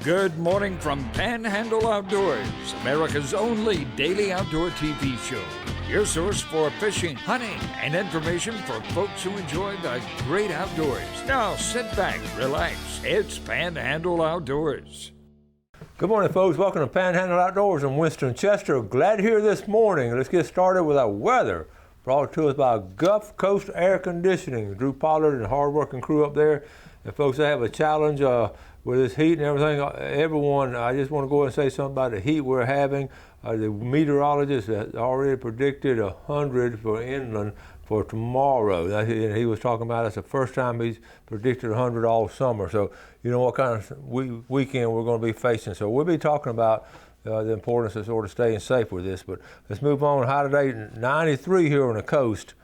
Good morning from Panhandle Outdoors, America's only daily outdoor TV show. Your source for fishing, hunting, and information for folks who enjoy the great outdoors. Now sit back, relax. It's Panhandle Outdoors. Good morning, folks. Welcome to Panhandle Outdoors in Winston Chester. Glad to hear this morning. Let's get started with our weather. Brought to us by Gulf Coast Air Conditioning. Drew Pollard and hard-working crew up there. And folks, they have a challenge with this heat and everything. Everyone, I just want to go and say something about the heat we're having. The meteorologist has already predicted 100 for inland for tomorrow. He was talking about it's the first time he's predicted 100 all summer. So you know what kind of weekend we're going to be facing. So we'll be talking about the importance of sort of staying safe with this. But let's move on. High today, 93 here on the coast.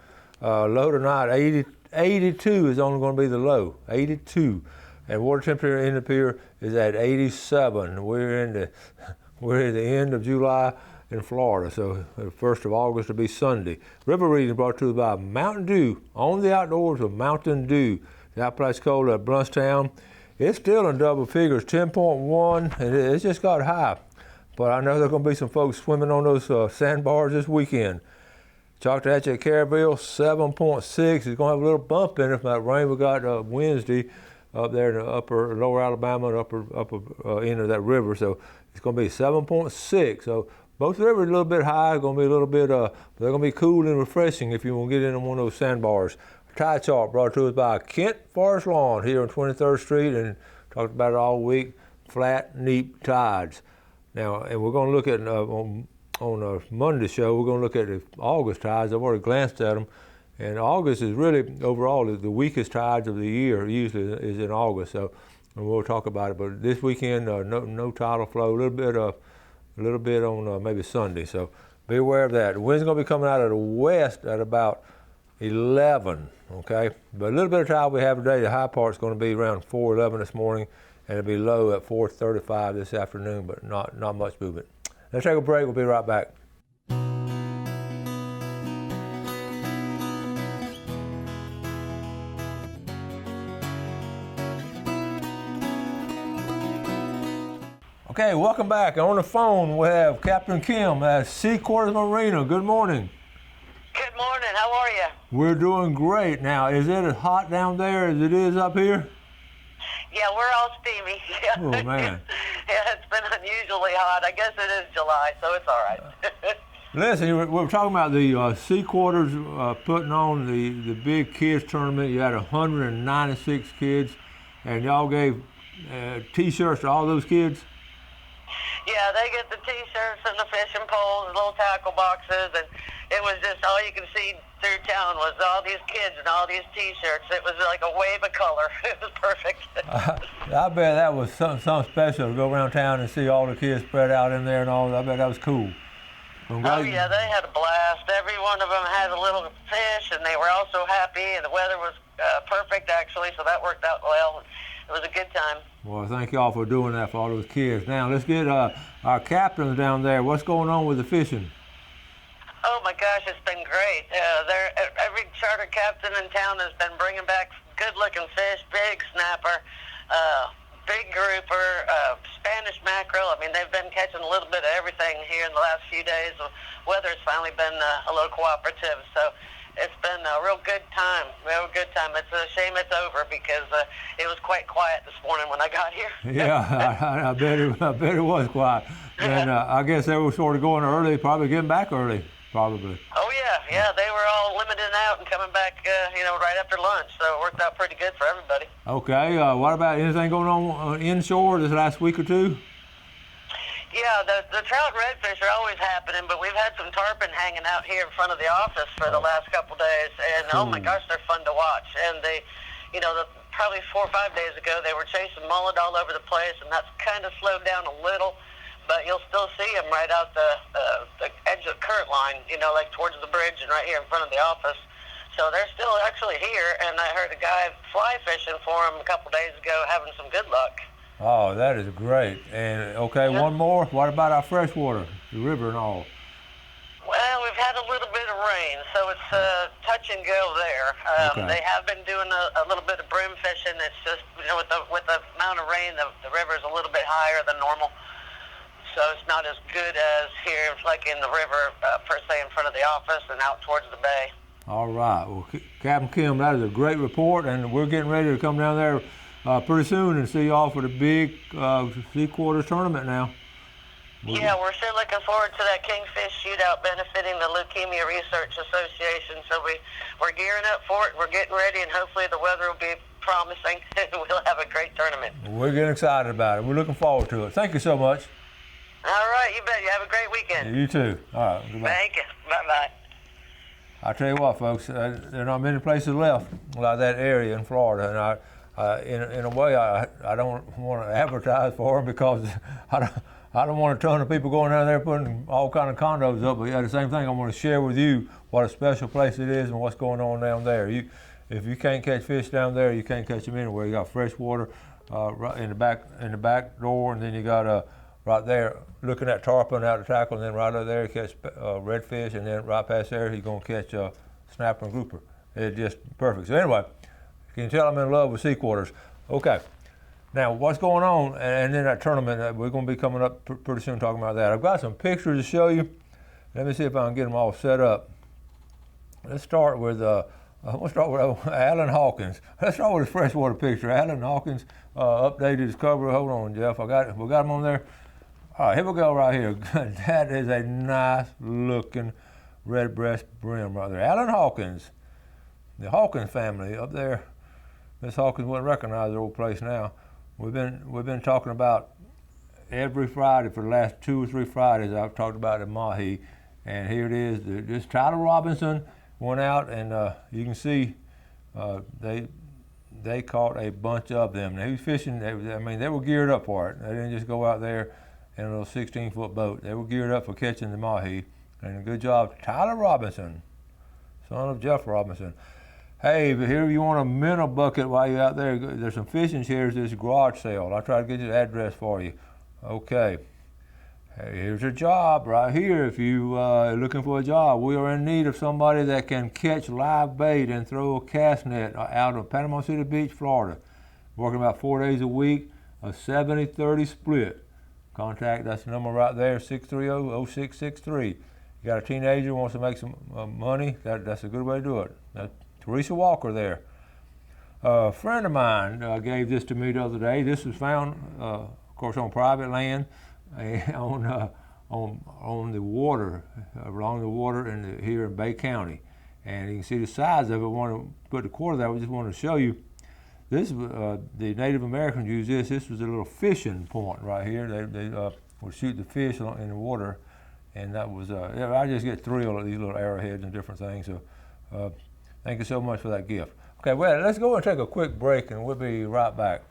Low tonight, 82 is only going to be the low, 82. And water temperature in the pier is at 87. We're at the end of July in Florida, so the 1st of August will be Sunday. River reading brought to you by Mountain Dew, on the outdoors with Mountain Dew. The outprice cold at Bluntstown. It's still in double figures, 10.1, and it's just got high. But I know there's going to be some folks swimming on those sandbars this weekend. Choctahatchee at Caryville, 7.6. It's going to have a little bump in it from that rain we got Wednesday up there in the lower Alabama and upper end of that river. So it's going to be 7.6. So both rivers a little bit high, going to be a little bit, they're going to be cool and refreshing if you want to get in on one of those sandbars. Tide chart brought to us by Kent Forest Lawn here on 23rd Street, and talked about it all week, flat, neat tides. Now, and we're going to look at, on Monday's show, we're going to look at the August tides. I've already glanced at them. And August is really, overall, the weakest tides of the year usually is in August. So, and we'll talk about it. But this weekend, no tidal flow. A little bit on maybe Sunday. So be aware of that. The wind's going to be coming out of the west at about 11. Okay, but a little bit of tide we have today. The high part's going to be around 4:11 this morning, and it'll be low at 4:35 this afternoon. But not much movement. Let's take a break. We'll be right back. Okay, welcome back. On the phone, we have Captain Kim at Seaquarters Marina. Good morning. Good morning. How are you? We're doing great. Now, is it as hot down there as it is up here? Yeah, we're all steamy. Yeah. Oh, man. Yeah, it's been unusually hot. I guess it is July, so it's all right. Listen, we were talking about the Seaquarters putting on the big kids tournament. You had 196 kids, and y'all gave T-shirts to all those kids? Yeah, they get the T-shirts and the fishing poles, little tackle boxes, and it was just all you could see through town was all these kids and all these T-shirts. It was like a wave of color. It was perfect. I bet that was something special to go around town and see all the kids spread out in there and all. I bet that was cool. Oh, yeah, they had a blast. Every one of them had a little fish, and they were all so happy, and the weather was perfect, actually, so that worked out well. It was a good time. Well, thank y'all for doing that for all those kids. Now, let's get our captains down there. What's going on with the fishing? Oh, my gosh, it's been great. Every charter captain in town has been bringing back good-looking fish, big snapper, big grouper, Spanish mackerel. I mean, they've been catching a little bit of everything here in the last few days. The weather's finally been a little cooperative, so it's been a real good time, It's a shame it's over because it was quite quiet this morning when I got here. Yeah, I bet it was quiet. And I guess they were sort of going early, probably getting back early, probably. Oh, yeah, they were all limiting out and coming back, right after lunch, so it worked out pretty good for everybody. Okay, what about anything going on inshore this last week or two? Yeah, the trout and redfish are always happening, but we've had some tarpon hanging out here in front of the office for the last couple days, and oh my gosh, they're fun to watch. And they, probably 4 or 5 days ago, they were chasing mullet all over the place, and that's kind of slowed down a little, but you'll still see them right out the edge of the current line, like towards the bridge and right here in front of the office. So they're still actually here, and I heard a guy fly fishing for them a couple days ago having some good luck. Oh, that is great. And okay, one more. What about our freshwater, the river and all? Well, we've had a little bit of rain, so it's touch and go there. Okay. They have been doing a little bit of brim fishing. It's just, with the amount of rain, the river's a little bit higher than normal. So it's not as good as here, like in the river, per se, in front of the office and out towards the bay. All right. Well, Captain Kim, that is a great report, and we're getting ready to come down there pretty soon and see y'all for the big three-quarters tournament now. Yeah, we're sure looking forward to that Kingfish Shootout benefiting the Leukemia Research Association. So we're gearing up for it. We're getting ready, and hopefully the weather will be promising. We'll have a great tournament. We're getting excited about it. We're looking forward to it. Thank you so much. All right, you bet. You have a great weekend. You too. All right. Goodbye. Thank you. Bye-bye. I tell you what, folks, there are not many places left like that area in Florida, and in a way, I don't want to advertise for them because I don't want a ton of people going down there putting all kind of condos up. But yeah, the same thing, I want to share with you what a special place it is and what's going on down there. If you can't catch fish down there, you can't catch them anywhere. You got fresh water right in the back door, and then you got right there looking at tarpon out of tackle, and then right over there you catch redfish, and then right past there you're going to catch snapper and grouper. It's just perfect. So anyway, you can tell I'm in love with sea quarters. Okay, now what's going on, and then that tournament, we're going to be coming up pretty soon talking about that. I've got some pictures to show you. Let me see if I can get them all set up. Let's start with Alan Hawkins. Let's start with his freshwater picture. Alan Hawkins updated his cover. Hold on, Jeff. We got him on there. All right, here we go right here. That is a nice looking red breast brim right there. Alan Hawkins, the Hawkins family up there. Miss Hawkins wouldn't recognize their old place now. We've been talking about every Friday for the last 2 or 3 Fridays. I've talked about the mahi, and here it is. This Tyler Robinson went out, and you can see they caught a bunch of them. Now, he was fishing. They were geared up for it. They didn't just go out there in a little 16-foot boat. They were geared up for catching the mahi, and a good job, Tyler Robinson, son of Jeff Robinson. Hey, but here you want a minnow bucket while you're out there, there's some fishing chairs, this garage sale. I'll try to get you the address for you. Okay. Hey, here's a job right here. If you are looking for a job, we are in need of somebody that can catch live bait and throw a cast net out of Panama City Beach, Florida. Working about 4 days a week, a 70-30 split. Contact, that's the number right there, 630-0663. You got a teenager who wants to make some money, that's a good way to do it. That's Teresa Walker there. A friend of mine gave this to me the other day. This was found, of course, on private land on the water, along the water here in Bay County. And you can see the size of it. I want to put the quarter there. I just want to show you. This the Native Americans use this. This was a little fishing point right here. They would shoot the fish in the water, and that was. I just get thrilled at these little arrowheads and different things. So, thank you so much for that gift. Okay, well, let's go and take a quick break, and we'll be right back.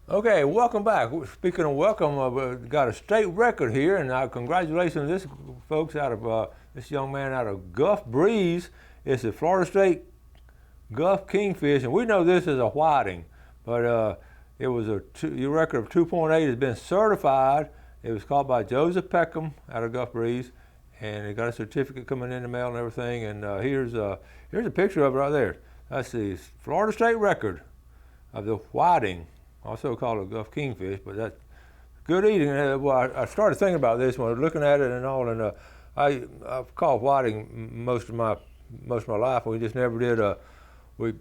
Okay, welcome back. Speaking of welcome, we've got a state record here, and congratulations to this folks out of this young man out of Gulf Breeze. It's the Florida State Gulf Kingfish, and we know this is a whiting, but it was your record of 2.8 has been certified. It was caught by Joseph Peckham out of Gulf Breeze, and it got a certificate coming in the mail and everything. And here's a picture of it right there. That's the Florida State record of the whiting, also called a Gulf Kingfish, but that's good eating. Well, I started thinking about this when I was looking at it and all, and I've caught whiting most of my life. We just never did. We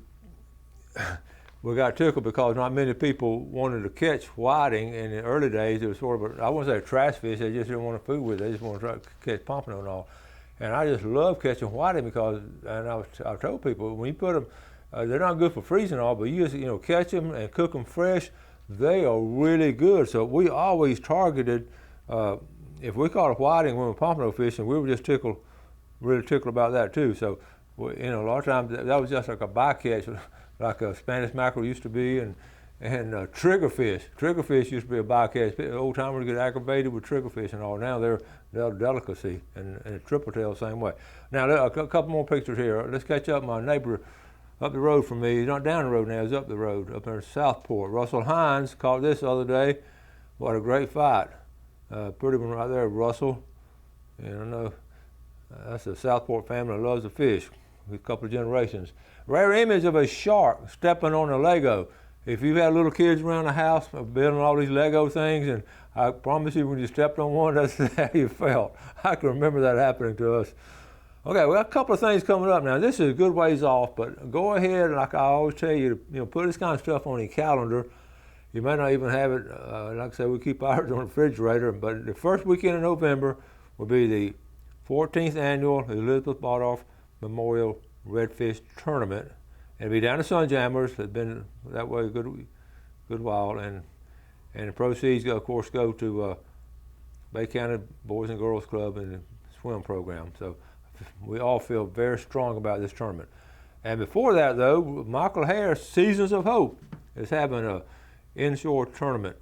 got tickled because not many people wanted to catch whiting. In the early days, it was sort of I wouldn't say a trash fish. They just didn't want to food with it. They just wanted to try to catch pompano and all. And I just love catching whiting because, and I told people, when you put them, they're not good for freezing and all, but you just catch them and cook them fresh. They are really good. So we always targeted. If we caught a whiting when we were pompano fishing, we were just really tickled about that too. So a lot of times that was just like a bycatch, like a Spanish mackerel used to be, and triggerfish. Triggerfish used to be a bycatch. Old timers get aggravated with triggerfish and all. Now they're a delicacy, and triple tail same way. Now a couple more pictures here. Let's catch up my neighbor up the road from me. He's not down the road now, he's up the road, up there in Southport. Russell Hines caught this the other day. What a great fight. Pretty one right there, Russell. And I know that's a Southport family that loves to fish. A couple of generations. Rare image of a shark stepping on a Lego. If you've had little kids around the house building all these Lego things, and I promise you when you stepped on one, that's how you felt. I can remember that happening to us. Okay, we got a couple of things coming up now. This is a good ways off, but go ahead, like I always tell you, put this kind of stuff on your calendar. You may not even have it, like I said, we keep ours on the refrigerator, but the first weekend in November will be the 14th annual Elizabeth Bardolph Memorial Redfish Tournament. It'll be down to Sunjammers. It's been that way a good while, and the proceeds, of course, go to Bay County Boys and Girls Club and the swim program. So we all feel very strong about this tournament. And before that, though, Michael Harris, Seasons of Hope, is having a inshore tournament,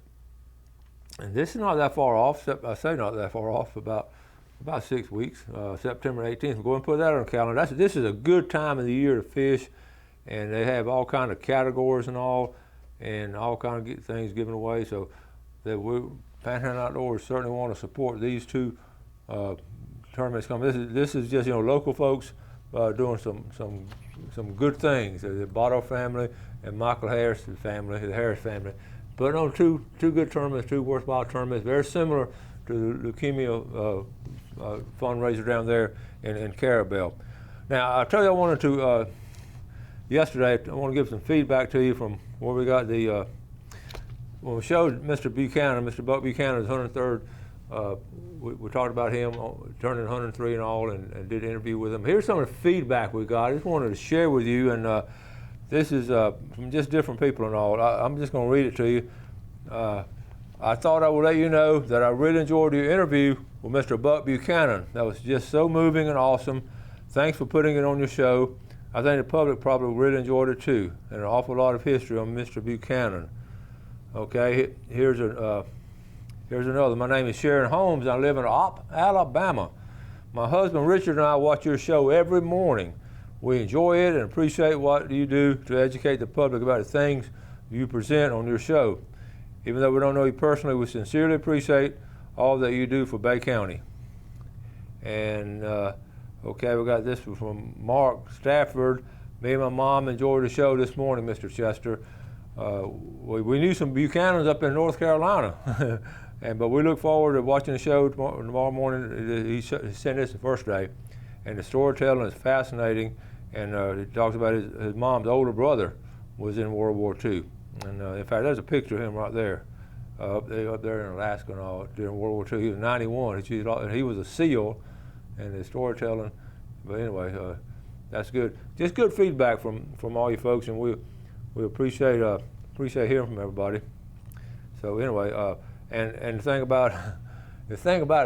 and this is not that far off. I say not that far off, about 6 weeks, September 18th. We'll go and put that on the calendar. This is a good time of the year to fish, and they have all kind of categories and all kind of things given away. So that Panhandle Outdoors certainly want to support these two tournaments coming. This is just local folks doing some good things. The Botto family and Michael Harris family, the Harris family, putting on two good tournaments, two worthwhile tournaments, very similar to the leukemia fundraiser down there in Carabel. Now, I tell you, I wanted to, yesterday, I want to give some feedback to you from where we got the, when we showed Mr. Buchanan, Mr. Buck Buchanan's 103rd, we talked about him turning 103 and all, and did an interview with him. Here's some of the feedback we got. I just wanted to share with you, and this is from just different people and all. I'm just going to read it to you. I thought I would let you know that I really enjoyed your interview with Mr. Buck Buchanan. That was just so moving and awesome. Thanks for putting it on your show. I think the public probably really enjoyed it too, and an awful lot of history on Mr. Buchanan. Okay, here's another. My name is Sharon Holmes. I live in Alabama. My husband Richard and I watch your show every morning. We enjoy it and appreciate what you do to educate the public about the things you present on your show. Even though we don't know you personally, we sincerely appreciate all that you do for Bay County. And okay, we got this from Mark Stafford. Me and my mom enjoyed the show this morning, Mr. Chester. We knew some Buchanans up in North Carolina, but we look forward to watching the show tomorrow morning. He sent this the first day, and the storytelling is fascinating. And he talks about his mom's older brother was in World War II. And in fact, there's a picture of him right there, up there in Alaska and all during World War II. He was 91. He was a SEAL, and his storytelling. But anyway, that's good. Just good feedback from all you folks, and we appreciate hearing from everybody. So anyway, and the thing about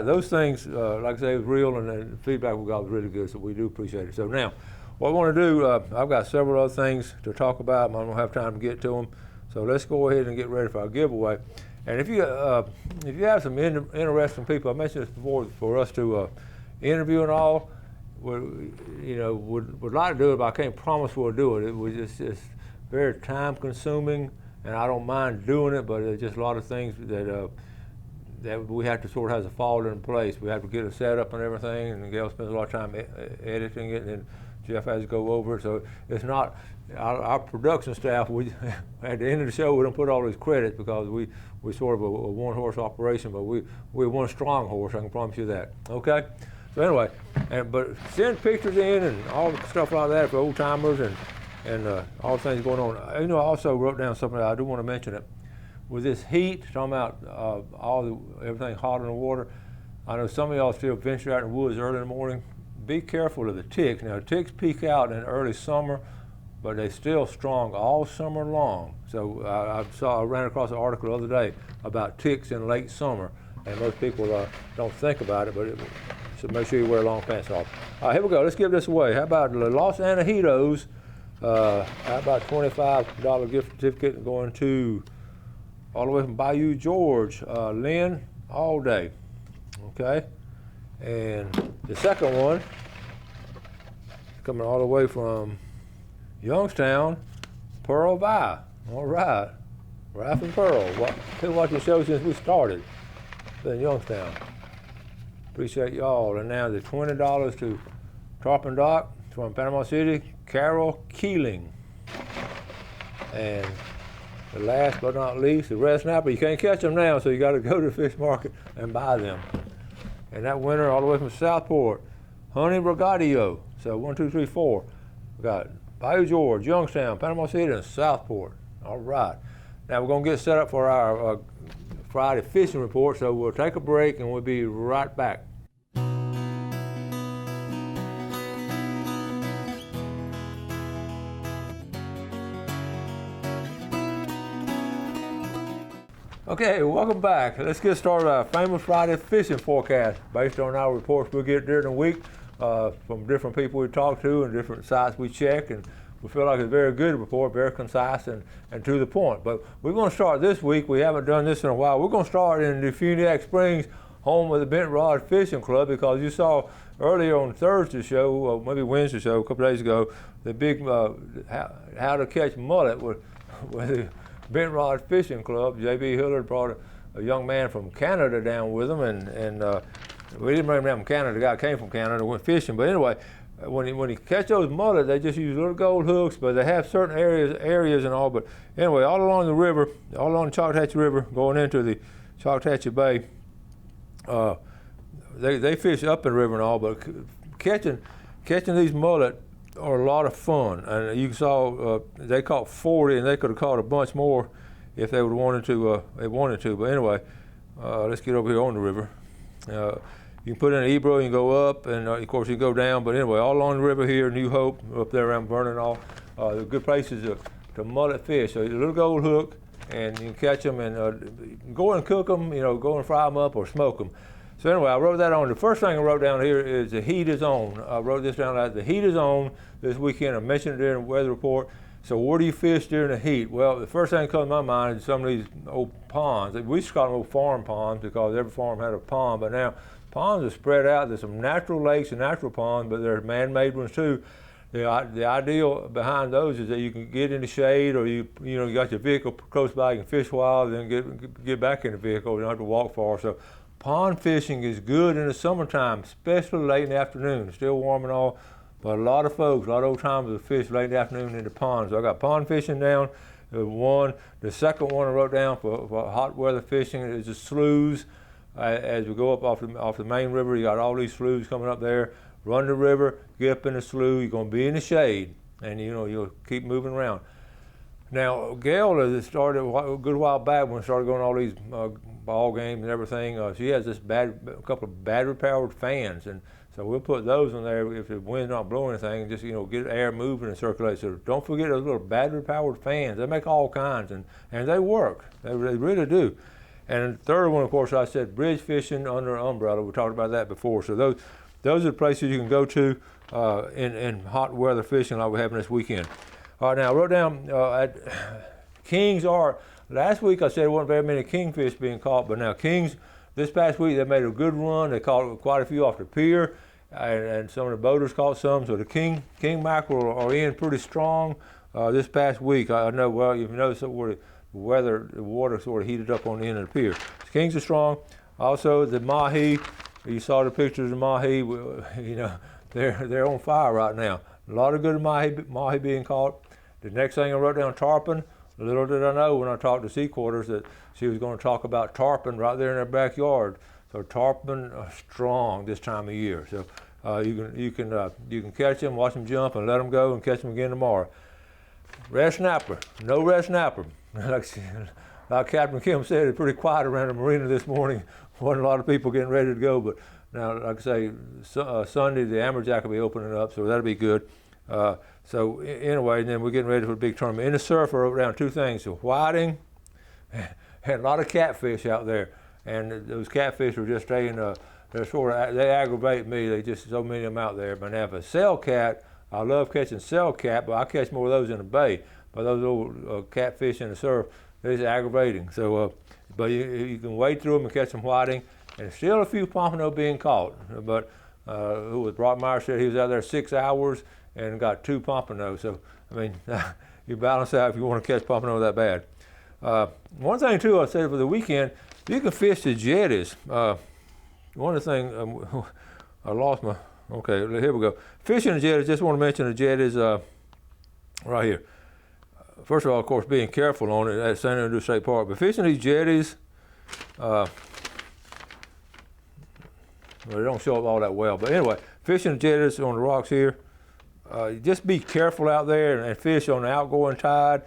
it, those things, like I say, was real, and the feedback we got was really good. So we do appreciate it. So now, what I want to do, I've got several other things to talk about. I don't have time to get to them. So let's go ahead and get ready for our giveaway. And if you have some interesting people, I mentioned this before, for us to interview and all, would like to do it, but I can't promise we'll do it. It's very time consuming, and I don't mind doing it, but there's just a lot of things that we have to sort of have to fall in place. We have to get it set up and everything, and Gail spends a lot of time editing it, and then Jeff has to go over it. So it's not our production staff. We at the end of the show, we don't put all these credits because we sort of a one-horse operation, but we're one strong horse. I can promise you that. Okay. So anyway, but send pictures in and all the stuff like that for old timers and all the things going on. I also wrote down something I do want to mention it. With this heat, talking about everything hot in the water, I know some of y'all still venture out in the woods early in the morning. Be careful of the ticks. Now, the ticks peak out in early summer, but they're still strong all summer long. So I ran across an article the other day about ticks in late summer, and most people don't think about it, so make sure you wear long pants off. All right, here we go. Let's give this away. How about the Los Angeles? How about $25 gift certificate going to all the way from Bayou George, Lynn, all day. Okay, and the second one coming all the way from Youngstown, Pearl Vi. All right, Ralph and Pearl. Been watching the show since we started in Youngstown. Appreciate y'all. And now the $20 to Tarpon Dock from Panama City, Carol Keeling. And the last but not least, the red snapper. You can't catch them now, so you got to go to the fish market and buy them. And that winner all the way from Southport, Honey Brigadio. So 1, 2, 3, 4. We got Bayou George, Youngstown, Panama City, and Southport. All right. Now we're going to get set up for our Friday fishing report, so we'll take a break and we'll be right back. Okay, welcome back. Let's get started with our famous Friday fishing forecast based on our reports we get during the week from different people we talk to and different sites we check, and we feel like it's a very good report, very concise and to the point. But we're going to start this week. We haven't done this in a while. We're going to start in the Funiac Springs, home of the Bent Rod Fishing Club, because you saw earlier on Thursday's show, maybe Wednesday's show, a couple days ago, the big how to catch mullet with the Bent Rod Fishing Club. J.B. Hillard brought a young man from Canada down with him, and we didn't bring him down from Canada. The guy came from Canada, went fishing. But anyway, when he catch those mullet, they just use little gold hooks, but they have certain areas and all. But anyway, all along the river, all along the Choctawhatchee River, going into the Choctawhatchee Bay, they fish up in the river and all. But catching these mullet are a lot of fun, and you saw they caught 40, and they could have caught a bunch more if they would have wanted to. But anyway, let's get over here on the river. You can put in an Ebro, you can go up, and of course you can go down. But anyway, all along the river here, New Hope, up there around Vernon, all they're good places to mullet fish. So a little gold hook, and you can catch them and go and cook them. Go and fry them up or smoke them. So anyway, I wrote that on. The first thing I wrote down here is the heat is on. I wrote this down as the heat is on this weekend. I mentioned it during the weather report. So where do you fish during the heat? Well, the first thing that comes to my mind is some of these old ponds. We used to call them old farm ponds because every farm had a pond, but now ponds are spread out. There's some natural lakes and natural ponds, but there's man-made ones too. The ideal behind those is that you can get in the shade, or you got your vehicle close by, you can fish a while, then get back in the vehicle. You don't have to walk far. So pond fishing is good in the summertime, especially late in the afternoon. It's still warm and all, but a lot of old timers will fish late in the afternoon in the ponds. So I got pond fishing down. One. The second one I wrote down for hot weather fishing is the sloughs. As we go up off the main river, you got all these sloughs coming up there. Run the river, get up in the slough. You're going to be in the shade, and you'll keep moving around. Now, Gail has started a good while back when we started going to all these ball games and everything. She has a couple of battery-powered fans, and so we'll put those in there if the wind's not blowing anything, and just get air moving and circulate. So don't forget those little battery-powered fans. They make all kinds, and they work. They really do. And the third one, of course, I said bridge fishing under an umbrella. We talked about that before. So those are the places you can go to in hot weather fishing like we're having this weekend. All right, now I wrote down at Kings are, last week I said there wasn't very many kingfish being caught, but now Kings, this past week they made a good run. They caught quite a few off the pier, and some of the boaters caught some. So the king mackerel are in pretty strong this past week. I know, well, you've noticed where the water sort of heated up on the end of the pier. The kings are strong. Also the mahi, you saw the pictures of mahi, they're on fire right now. A lot of good mahi being caught. The next thing I wrote down, tarpon. Little did I know when I talked to Sea Quarters that she was going to talk about tarpon right there in their backyard. So tarpon are strong this time of year. So you can catch them, watch them jump, and let them go, and catch them again tomorrow. Red snapper, no red snapper. Like Captain Kim said, it's pretty quiet around the marina this morning. Wasn't a lot of people getting ready to go, but now, like I say, Sunday the amberjack will be opening up, so that'll be good. So anyway, and then we're getting ready for a big tournament. In the surf, I wrote down two things: so whiting and a lot of catfish out there. And those catfish are just staying. They aggravate me. They just so many of them out there. But now if a cell cat, I love catching cell cat, but I catch more of those in the bay. But those old catfish in the surf, they're just aggravating. So, but you can wade through them and catch some whiting, and still a few pompano being caught. But who was Brockmeyer said he was out there 6 hours and got 2 pompano. So I mean, you balance out if you want to catch pompano that bad. One thing too, I said for the weekend, you can fish the jetties. one of the things, I lost my, okay, here we go. Fishing the jetties, just want to mention the jetties right here. First of all, of course, being careful on it at San Andreas State Park, but fishing these jetties, well, they don't show up all that well, but anyway, fishing the jetties on the rocks here, just be careful out there and fish on the outgoing tide.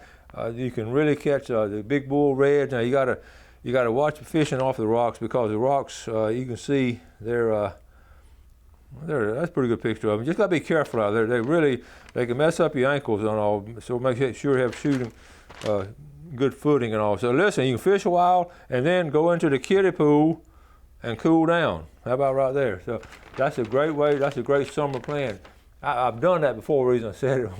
You can really catch the big bull reds. Now you gotta watch the fishing off the rocks, because the rocks, you can see they're that's a pretty good picture of them. Just gotta be careful out there. They can mess up your ankles and all. So make sure you have shooting good footing and all. So listen, you can fish a while and then go into the kiddie pool and cool down. How about right there? So that's a great way. That's a great summer plan. I've done that before. The reason I said it,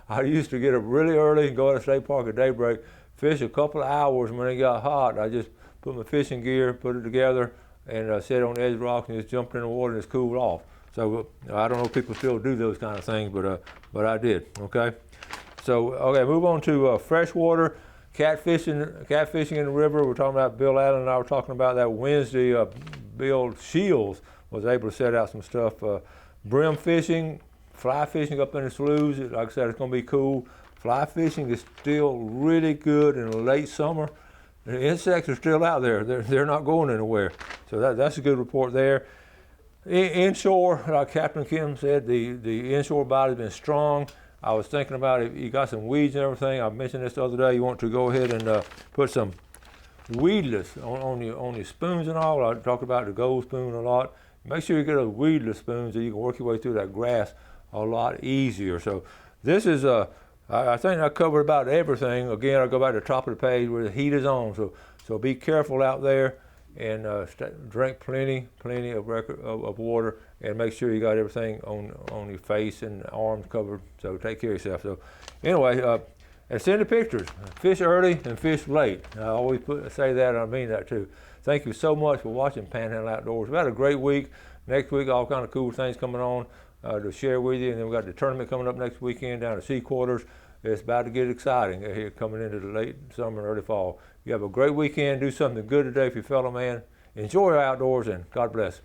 I used to get up really early and go to the state park at daybreak, fish a couple of hours. When it got hot, I just put my fishing gear, put it together, and sit on the edge of the rocks and just jumped in the water and just cooled off. So I don't know if people still do those kind of things, but I did. Okay. So okay, move on to freshwater catfishing in the river. We're talking about, Bill Allen and I were talking about that Wednesday. Bill Shields was able to set out some stuff. Brim fishing, fly fishing up in the sloughs. Like I said, it's going to be cool. Fly fishing is still really good in the late summer. The insects are still out there. They're not going anywhere. So that's a good report there. Inshore, like Captain Kim said, the inshore bite has been strong. I was thinking about it. You got some weeds and everything. I mentioned this the other day. You want to go ahead and put some weedless on your spoons and all. I talked about the gold spoon a lot. Make sure you get those weedless spoons so you can work your way through that grass a lot easier. So this is I think I covered about everything. Again, I'll go back to the top of the page where the heat is on. So be careful out there and drink plenty of water, and make sure you got everything on your face and arms covered. So take care of yourself. So anyway, and send the pictures. Fish early and fish late. I always say that, and I mean that too. Thank you so much for watching Panhandle Outdoors. We've had a great week. Next week, all kind of cool things coming on to share with you. And then we've got the tournament coming up next weekend down at Sea Quarters. It's about to get exciting here coming into the late summer and early fall. You have a great weekend. Do something good today for your fellow man. Enjoy your outdoors, and God bless.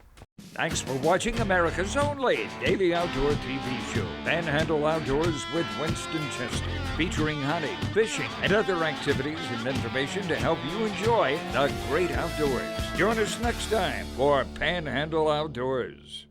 Thanks for watching America's only daily outdoor TV show, Panhandle Outdoors with Winston Chester, featuring hunting, fishing, and other activities and information to help you enjoy the great outdoors. Join us next time for Panhandle Outdoors.